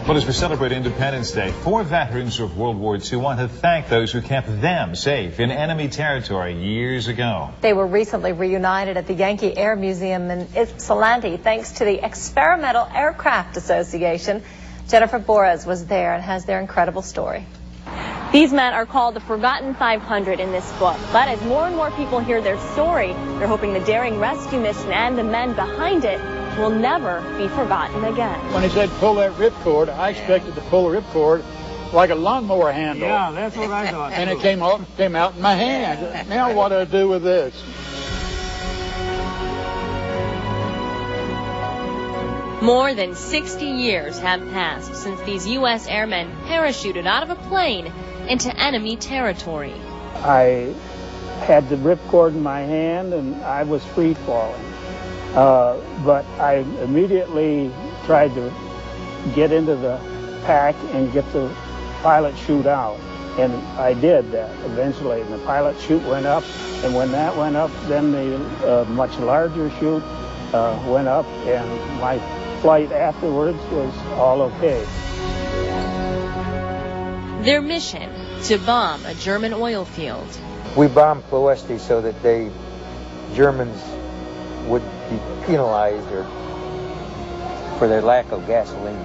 Well, as we celebrate Independence Day, 4 veterans of World War II want to thank those who kept them safe in enemy territory years ago. They were recently reunited at the Yankee Air Museum in Ypsilanti thanks to the Experimental Aircraft Association. Jennifer Borres was there and has their incredible story. These men are called the Forgotten 500 in this book, but as more and more people hear their story, they're hoping the daring rescue mission and the men behind it will never be forgotten again. When he said pull that ripcord, I expected to pull the ripcord like a lawnmower handle. Yeah, that's what I thought. And it came out in my hand. Now what do I do with this? More than 60 years have passed since these U.S. airmen parachuted out of a plane into enemy territory. I had the ripcord in my hand and I was free falling. But I immediately tried to get into the pack and get the pilot chute out. And I did that eventually. And the pilot chute went up. And when that went up, then the much larger chute went up. And my flight afterwards was all okay. Their mission, to bomb a German oil field. We bombed Ploesti so that Germans would be penalized for their lack of gasoline.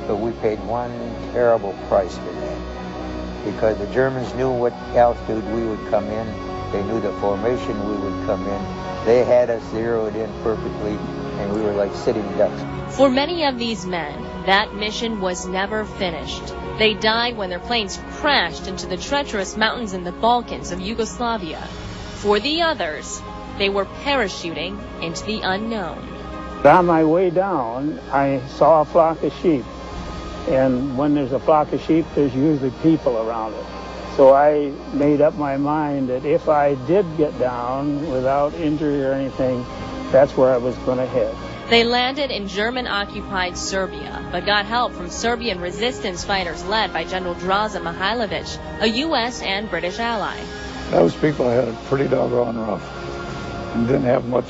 But we paid one terrible price for that. Because the Germans knew what altitude we would come in. They knew the formation we would come in. They had us zeroed in perfectly, and we were like sitting ducks. For many of these men, that mission was never finished. They died when their planes crashed into the treacherous mountains in the Balkans of Yugoslavia. For the others, they were parachuting into the unknown. On my way down, I saw a flock of sheep. And when there's a flock of sheep, there's usually people around it. So I made up my mind that if I did get down without injury or anything, that's where I was going to head. They landed in German-occupied Serbia, but got help from Serbian resistance fighters led by General Draza Mihailovic, a U.S. and British ally. Those people had it pretty doggone rough and didn't have much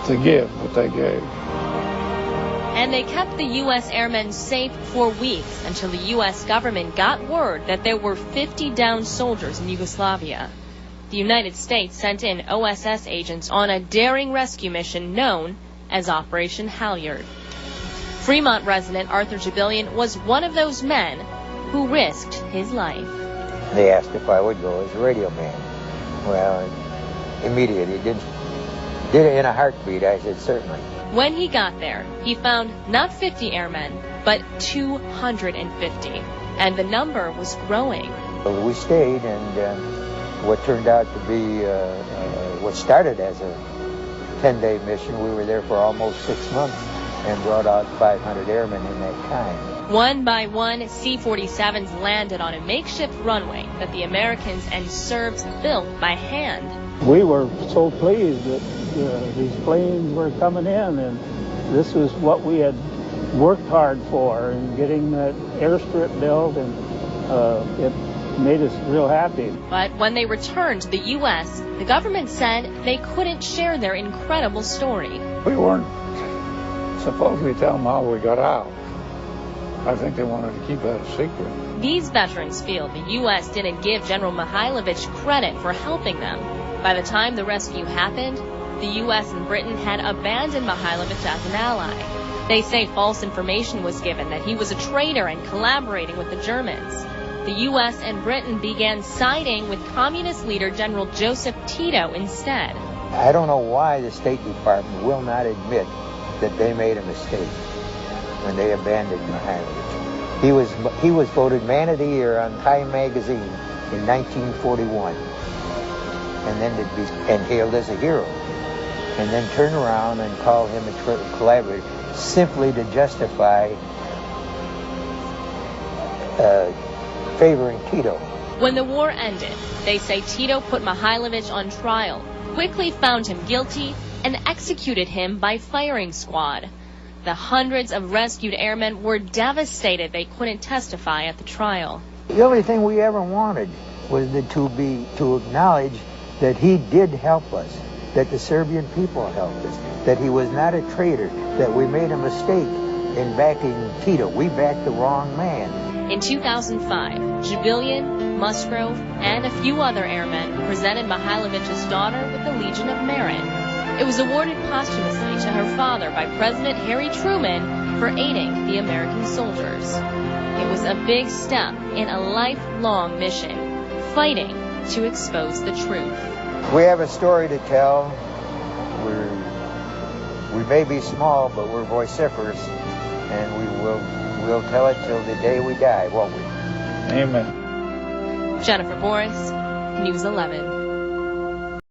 to give, but they gave. And they kept the U.S. airmen safe for weeks until the U.S. government got word that there were 50 downed soldiers in Yugoslavia. The United States sent in OSS agents on a daring rescue mission known as Operation Halyard. Fremont resident Arthur Jabilian was one of those men who risked his life. They asked if I would go as a radio man. Well, immediately, did it in a heartbeat. I said, certainly. When he got there, he found not 50 airmen, but 250. And the number was growing. So we stayed, and what turned out to be what started as a 10-day mission, we were there for almost 6 months and brought out 500 airmen in that time. One by one, C-47s landed on a makeshift runway that the Americans and Serbs built by hand. We were so pleased that these planes were coming in, and this was what we had worked hard for, and getting that airstrip built, and it made us real happy. But when they returned to the U.S., the government said they couldn't share their incredible story. We weren't supposed to tell them how we got out. I think they wanted to keep that a secret. These veterans feel the U.S. didn't give General Mihailovic credit for helping them. By the time the rescue happened, the U.S. and Britain had abandoned Mihailovic as an ally. They say false information was given that he was a traitor and collaborating with the Germans. The U.S. and Britain began siding with communist leader General Joseph Tito instead. I don't know why the State Department will not admit that they made a mistake when they abandoned Mihailovic. He was voted Man of the Year on Time magazine in 1941, and then hailed as a hero, and then turn around and call him a collaborator simply to justify favoring Tito. When the war ended, they say Tito put Mihailovic on trial, quickly found him guilty, and executed him by firing squad. The hundreds of rescued airmen were devastated they couldn't testify at the trial. The only thing we ever wanted was to acknowledge that he did help us, that the Serbian people helped us, that he was not a traitor, that we made a mistake, in backing Tito. We backed the wrong man. In 2005, Jabillion, Musgrove, and a few other airmen presented Mihailovic's daughter with the Legion of Merit. It was awarded posthumously to her father by President Harry Truman for aiding the American soldiers. It was a big step in a lifelong mission, fighting to expose the truth. We have a story to tell. We may be small, but we're vociferous, and we'll tell it till the day we die, won't we? Amen. Jennifer Boris, News 11.